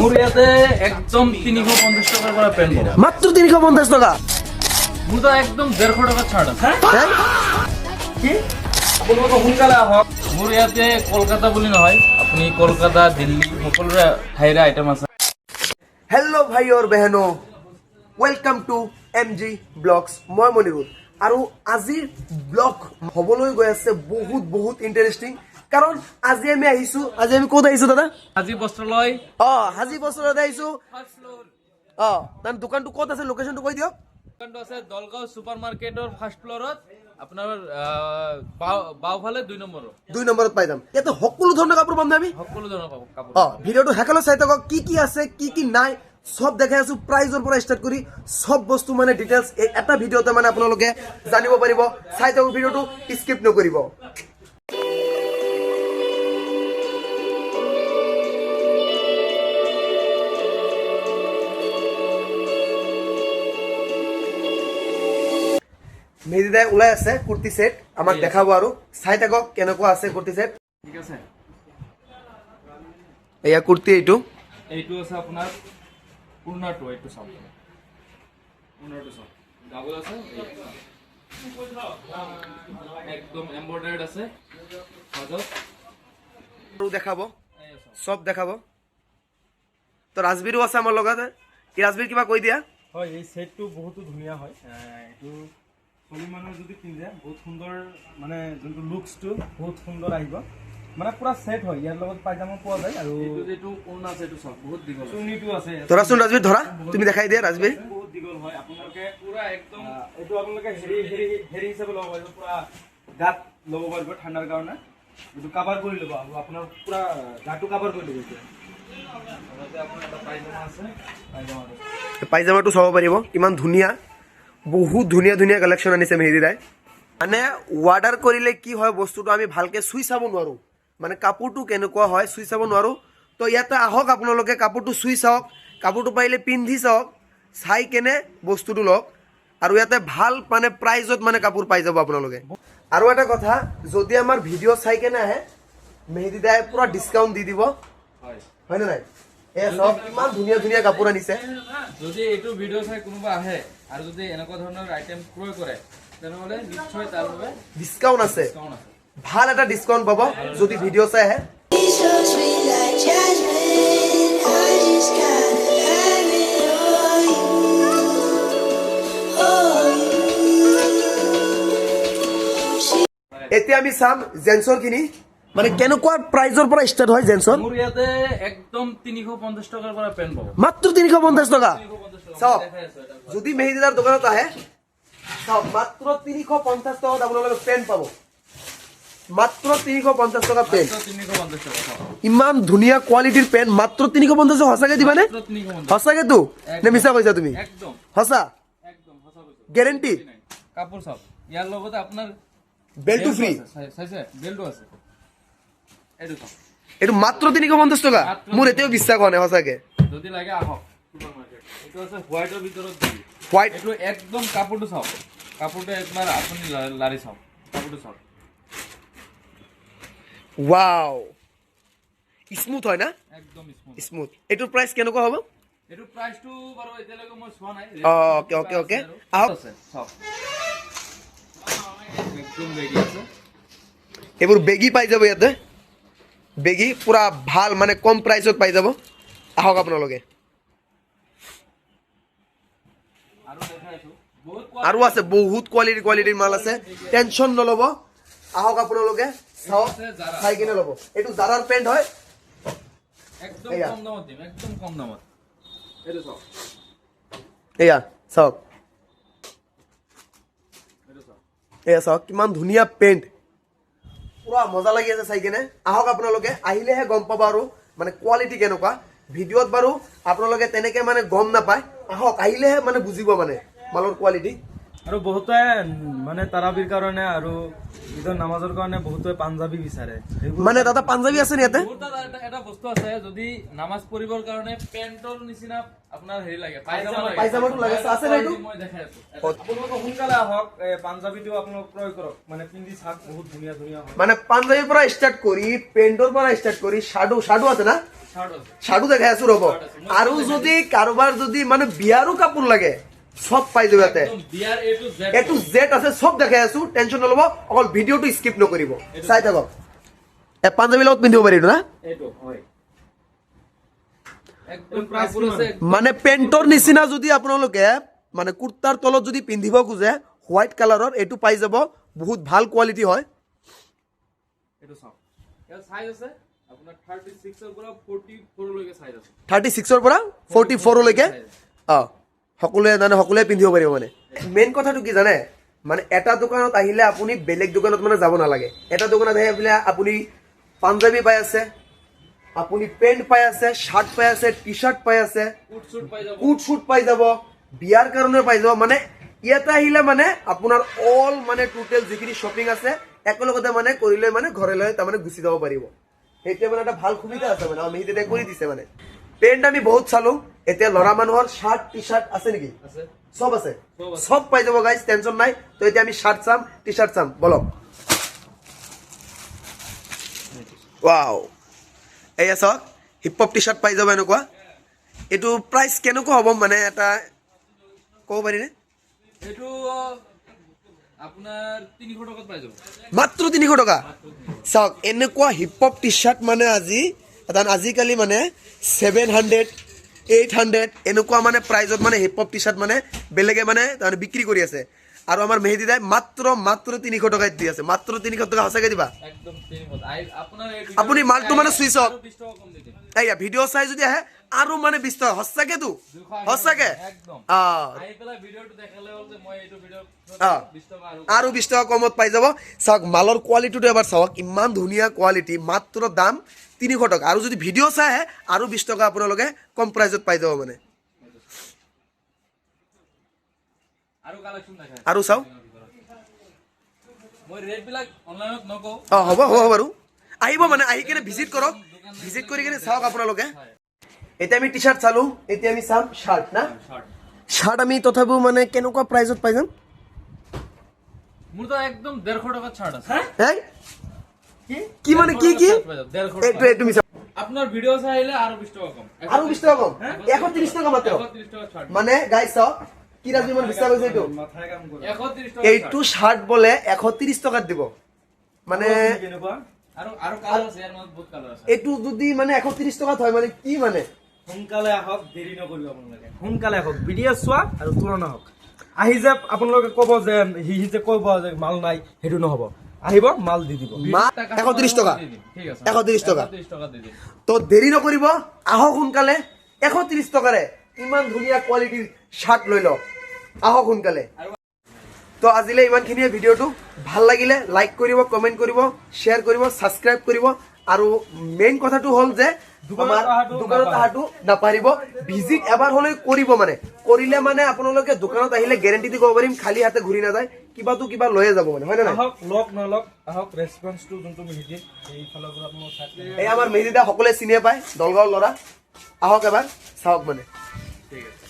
মোৰ ইয়াতে একদম 350 টাকাৰ পৰা পেন পাব মাত্ৰ 350 টকা মোৰ তো একদম 150 টাকা ছাড় আছে কি আপোনালোকে সোনকালে আহক মোৰ ইয়াতে কলকাতা বুলি নহয় আপুনি কলকাতা দিল্লী সকলোৰে ঠাইৰে আইটেম আছে হেল্ল' ভাই और बहनों वेलकम टू एमजी ब्लॉग्स মই মনিৰুল আৰু আজিৰ ব্লগ হ'বলৈ গৈ আছে বহুত বহুত ইন্টাৰেষ্টিং কাৰণ আজি আমি ক'ত আহিছো দাদা আজি বস্ত্ৰালয় হাজি বস্ত্ৰালয়ত আহিছো ফাৰ্স্ট ফ্লোৰ তাৰ দোকানটো ক'ত আছে লোকেশনটো কৈ দিয়ক দোকানটো আছে দলগাঁও সুপাৰ মাৰ্কেটৰ ফাৰ্স্ট ফ্লোৰত আপোনাৰ বাওফালে 2 নম্বৰত পাই যাম ইয়াতে সকলো ধৰণৰ কাপোৰ পাম আমি সকলো ধৰণৰ কাপোৰ ভিডিঅ'টো হেকলৈ চাই থাকক কি আছে কি নাই সব দেখাই আছো প্ৰাইজৰ পৰা ষ্টাৰ্ট কৰি সব বস্তু মানে ডিটেইলছ এটা ভিডিঅ'তে মানে আপোনালোকে জানিব পাৰিব চাই থাকক ভিডিঅ'টো স্কিপ নকৰিব মেহেদিদাই ওলাই আছে কুৰ্তি সেট আমাক দেখাব আৰু চাই থাকক কেনেকুৱা আছে কুৰ্তি সেট ঠিক আছে এয়া কুৰ্তি এইটো আছে আপোনাৰ পুৰণাটো এইটো চাওক পুৰণাটো চাওক ডাবল আছে একদম এমব্ৰয়ডাৰ্ড আছে মাজত আৰু দেখাব সব দেখাব তো ৰাজবীৰো আছে আমাৰ লগত কি ৰাজবীৰ কিবা কৈ দিয়া হয় এই সেটটো বহুত ধুনীয়া হয় এইটো ছোৱালী মানুহ যদি পিন্ধে বহুত সুন্দৰ মানে যোনটো লুকছটো বহুত সুন্দৰ আহিব মানে পুৰা সেট হয় ইয়াৰ লগত পায়জামা পোৱা যায় আৰু এইটো পুৰণা আছে এইটো চাওক বহুত দীঘল চুৰ্ণিটো আছে ধৰাচোন ৰাজবীৰ ধৰা তুমি দেখাই দিয়া ৰাজবীৰ বহুত দীঘল হয় আপোনালোকে পুৰা একদম এইটো আপোনালোকে হেৰি হিচাপে ল'ব পাৰিব পুৰা গাত ল'ব পাৰিব ঠাণ্ডাৰ কাৰণে এইটো কাভাৰ কৰি ল'ব আৰু আপোনাৰ পুৰা গাটো কাভাৰ কৰি ল'ব এতিয়া আপোনাৰ এটা পায়জামা আছে পায়জামাটো চাব পাৰিব কিমান ধুনীয়া বহুত ধুনীয়া ধুনীয়া কালেকশ্যন আনিছে মেহেদিদাই মানে অৰ্ডাৰ কৰিলে কি হয় বস্তুটো আমি ভালকে চুই চাব নোৱাৰো মানে কাপোৰটো কেনেকুৱা হয় চুই চাব নোৱাৰো তো ইয়াতে আহক আপোনালোকে কাপোৰটো চুই চাওক কাপোৰটো পাৰিলে পিন্ধি চাওক চাই কেনে বস্তুটো লওক আৰু ইয়াতে ভাল মানে প্ৰাইজত মানে কাপোৰ পাই যাব আপোনালোকে আৰু এটা কথা যদি আমাৰ ভিডিঅ' চাই কেনে আহে মেহেদিদাই পুৰা ডিছকাউণ্ট দি দিব হয় নে নাই এয়া চাওক কিমান ধুনীয়া ধুনীয়া কাপোৰ আনিছে যদি এইটো ভিডিঅ' চাই কোনোবা আহে আৰু যদি এনেকুৱা ধৰণৰ আইটেম ক্ৰয় কৰে তেনেহ'লে নিশ্চয় তাৰ বাবে ডিছকাউণ্ট আছে ডিছকাউণ্ট আছে ভাল এটা ডিছকাউণ্ট পাব যদি ভিডিঅ' চাই আহে So sweet like jasmine, I just gotta have it all you. এতিয়া আমি চাম জেন্সৰ খিনি মানে কেনেকুৱা প্ৰাইজৰ পৰা ষ্টাৰ্ট হয় জেন্সৰ মোৰ ইয়াতে একদম 350 টাকাৰ পৰা পেন পাব মাত্ৰ 350 টকা 350 চাওক দেখাই আছো এটা যদি মেহেদিদাৰ দোকানত আহে চাওক মাত্ৰ 350 টকাত আপোনালোকে পেন পাব মাত্ৰ 350 টকা পেন 350 টাকা চাওক ইমান ধুনীয়া কোৱালিটিৰ পেন মাত্ৰ 350 সঁচাকে দিবানে মাত্ৰ 350 সঁচাকেতো নে মিছা কৈছা তুমি একদম সঁচা একদম সঁচা কৈছো গ্যাৰেণ্টি কাপোৰ চাওক ইয়াৰ লগতে আপোনাৰ বেল্টটো ফ্ৰী চাইছে বেল্টটো আছে এইটো চাওক এইটো মাত্ৰ 350 টকা মোৰ এতিয়াও বিশ্বাস হোৱা নাই সঁচাকে যদি লাগে আহক সুপাৰ মাৰ্কেট এইটো আছে হোৱাইটৰ ভিতৰত দিবি হোৱাইট এইটো একদম কাপোৰটো চাওক কাপোৰটো একবাৰ আপুনি লাৰি চাওক কাপোৰটো চাওক ওয়াও স্মুথ হয় না একদম স্মুথ স্মুথ এইটোৰ প্ৰাইচ কেনেকুৱা হ'ব এইটো প্ৰাইসটো বাৰু এতিয়ালৈকে মই চোৱা নাই ওকে আহক আছে চাওক একদম বেগি আছে এইবোৰ বেগি পাই যাব ইয়াতে বেগি পুৰা ভাল মানে কম প্ৰাইচত পাই যাব আহক আপোনালোকে আৰু দেখাইছো বহুত আৰু আছে বহুত কোৱালিটিৰ মাল আছে টেনচন নল'ব আহক আপোনালোকে চাওক চাই কিনে ল'ব এইটো জাৰাৰ পেণ্ট হয় একদম এয়া। কম দামত দিম একদম কম দামত এইটো চাওক এয়া চাওক এইটো চাওক এয়া চাওক কিমান ধুনীয়া পেণ্ট পুৰা মজা লাগি আছে চাই কিনে আহক আপোনালোকে আহিলেহে গম পাব আৰু মানে কোৱালিটি কেনেকুৱা ভিডিঅ'ত বাৰু আপোনালোকে তেনেকে মানে গম নাপায় আহক আহিলেহে মানে বুজিব মানে মালৰ কোৱালিটি আৰু বহুতে মানে তাৰাবিৰ কাৰণে আৰু ঈদৰ নামাজৰ কাৰণে বহুতে পাঞ্জাবী বিচাৰে মানে দাদা পাঞ্জাবী আছে নি ইয়াতে মোৰ তাত এটা বস্তু আছে যদি নামাজ পঢ়িবৰ কাৰণে পেন্টৰ নিচিনা আপোনাৰ হেৰি লাগে পায়জামাটো লাগে আছে না এইটো মই দেখাই আছো আপোনালোকে সোনকালে আহক পাঞ্জাবীটো আপোনালোক ক্ৰয় কৰক মানে পিন্ধি চাওক বহুত ধুনীয়া ধুনীয়া হয় মানে পাঞ্জাবীৰ পৰা ষ্টাৰ্ট কৰি পেণ্টৰ পৰা ষ্টাৰ্ট কৰি শ্বাৰ্টো আছে না শাৰ্ট আছে শাড়ু দেখাই আছো ৰ'ব আৰু যদি কাৰোবাৰ যদি মানে বিয়াৰো কাপোৰ লাগে সব পাই যাব ইয়াতে একদম বিয়ার এ to Z A to Z আছে সব দেখাই আছো টেনশন নল'ব অকল ভিডিঅ'টো স্কিপ নকৰিব চাই থাকক পাঞ্জাবী লগত পিন্ধিব পাৰিব না এটো হয় একদম কাপড় আছে মানে পেন্টৰ নিচিনা যদি আপোনালোকে মানে কুৰ্তাৰ তলত যদি পিন্ধিব খোজে হোৱাইট কালাৰৰ এইটো পাই যাব বহুত ভাল কোৱালিটি হয় এটো চাও এৰ সাইজ আছে আপনাৰ 36 এৰ পৰা 44 লৈকে সাইজ আছে 36 ৰ পৰা 44 লৈকে সকলোৱে পিন্ধিব পাৰিব মানে মেইন কথাটো কি জানে মানে এটা দোকানত আহিলে আপুনি বেলেগ দোকানত মানে যাব নালাগে এটা দোকানত আহিলে আপুনি পাঞ্জাবী পাই আছে আপুনি পেন্ট পাই আছে শার্ট পাই আছে টি শার্ট পাই আছে কুট সুট পাই যাব কুট শুট পাই যাব বিয়াৰ কাৰণে পাই যাব মানে ইয়াতে আহিলে মানে আপোনাৰ অল মানে টোটেল যিখিনি শ্বপিং আছে একেলগতে মানে কৰিলে মানে ঘৰলৈ তাৰমানে গুচি যাব পাৰিব সেইটোৱে মানে এটা ভাল সুবিধা আছে মানে আমি তেতিয়া কৰি দিছে মানে পেন্ট আমি বহুত চালো এতিয়া ল'ৰা মানুহৰ শার্ট টি শার্ট আছে নেকি আছে সব আছে সব পাই যাব গাইস টেনশন নাই তো এতিয়া আমি শার্ট চাম টি শার্ট চাম বলো ওয়াও এই আছে হিপ হপ টি শার্ট পাই যাব এনেকুৱা এটো প্ৰাইস কেনেকুৱা হ'ব মানে এটা ক'ব পাৰিনে এটো আপনাৰ 300 টাকাত পাই যাব মাত্ৰ 300 টকা চাওক এনেকুৱা হিপ হপ টি শাৰ্ট মানে আজিকালি মানে 700 800 এনেকুৱা মানে প্ৰাইজত মানে হিপ হপ টি শাৰ্ট মানে বেলেগে মানে তাৰ বিক্ৰী কৰি আছে আৰু আমাৰ মেহেদি দাই মাত্ৰ 300 টকাত দি আছে মাত্ৰ 300 টকা সঁচাকৈ দিবা একদম 300 আপনার এই আপুনি মালটো মানে চুইচ অফ 20 টাকা কম দিতে এইয়া ভিডিঅ' চাই যদি আহে আৰু মানে 20 টকা সঁচাকেতো সঁচাকে একদম অঁ আই পেলা ভিডিওটো দেখালে হল যে মই এইটো ভিডিও অঁ 20 টাকা আৰু 20 টকা কমত পাই যাব চাওক মালৰ কোৱালিটিটো এবাৰ চাওক ইমান ধুনীয়া কোৱালিটি মাত্ৰ দাম 300 টকা আৰু যদি ভিডিঅ' চাই আহে আৰু 20 টকা আপোনালোকে কম প্ৰাইজত পাই যাব মানে আৰু কালেকশন দেখাই আৰু চাওক মই ৰেট বিলাক অনলাইনত নকও অঁ হ'ব বাৰু আহিব মানে আহি কিনে ভিজিট কৰক ভিজিট কৰি কিনে চাওক আপোনালোকে এতিয়া আমি টি শার্ট চালো এতিয়া আমি চাম শার্ট না শার্ট শার্ট আমি তথাপিও মানে কেনেকুৱা প্ৰাইজত পাই যাম মোৰ তো একদম 150 টাকাত শার্ট আছে হেই কি মানে কি 150 এইটো তুমি চাওক আপনার ভিডিও চাইলে আৰু 20 টাকা কম আৰু 20 টকা কম 130 টকা মাত্ৰ 130 টাকা শাৰ্ট মানে গাইছ চাওক কি ৰাজবি মানে বিশ্বাস হৈছে এইটো মাথায় কাম কৰে 130 টাকা এইটো শাৰ্ট বলে 130 টকাত দিব মানে কেনেকুৱা আৰু কালাৰ আছে ইয়াৰ মধ্যে বহুত কালার আছে এইটো যদি মানে 130 টকাত হয় মানে কি মানে সোনকালে আহক দেৰি নকৰিব আপোনালোকে সোনকালে আহক ভিডিঅ' চোৱা আৰু তুলনা হওক আহি যে আপোনালোকে ক'ব যে সি যে ক'ব যে মাল নাই সেইটো নহ'ব আহিব মাল দি দিব 130 টকা ঠিক আছে 130 টকা 130 টাকা দি দিম তো দেৰি নকৰিব আহক সোনকালে 130 টকাৰে ইমান ধুনীয়া কোৱালিটিৰ শার্ট লৈ লওক আহক সোনকালে তো আজিলে ইমানখিনিয়ে ভিডিঅ'টো ভাল লাগিলে লাইক কৰিব কমেণ্ট কৰিব শ্বেয়াৰ কৰিব ছাবস্ক্ৰাইব কৰিব আৰু মেইন কথাটো হ'ল যে আমাৰ দোকানত অহাটো নাপাহৰিব ভিজিট এবাৰ হ'লে কৰিব মানে কৰিলে মানে আপোনালোকে দোকানত আহিলে গেৰেণ্টি দি ক'ব পাৰিম খালী হাতে ঘূৰি নাযায় কিবা লৈয়ে যাব মানে হয় নে নাই আহক লগ নলগ আহক ৰেছপন্সটো যোনটো মেহেদি এইফালৰ পৰা আপোনালোক চাই এই আমাৰ মেহেদিদা সকলোৱে চিনিয়ে পায় দলগাঁৱৰ ল'ৰা আহক এবাৰ চাওক মানে ঠিক আছে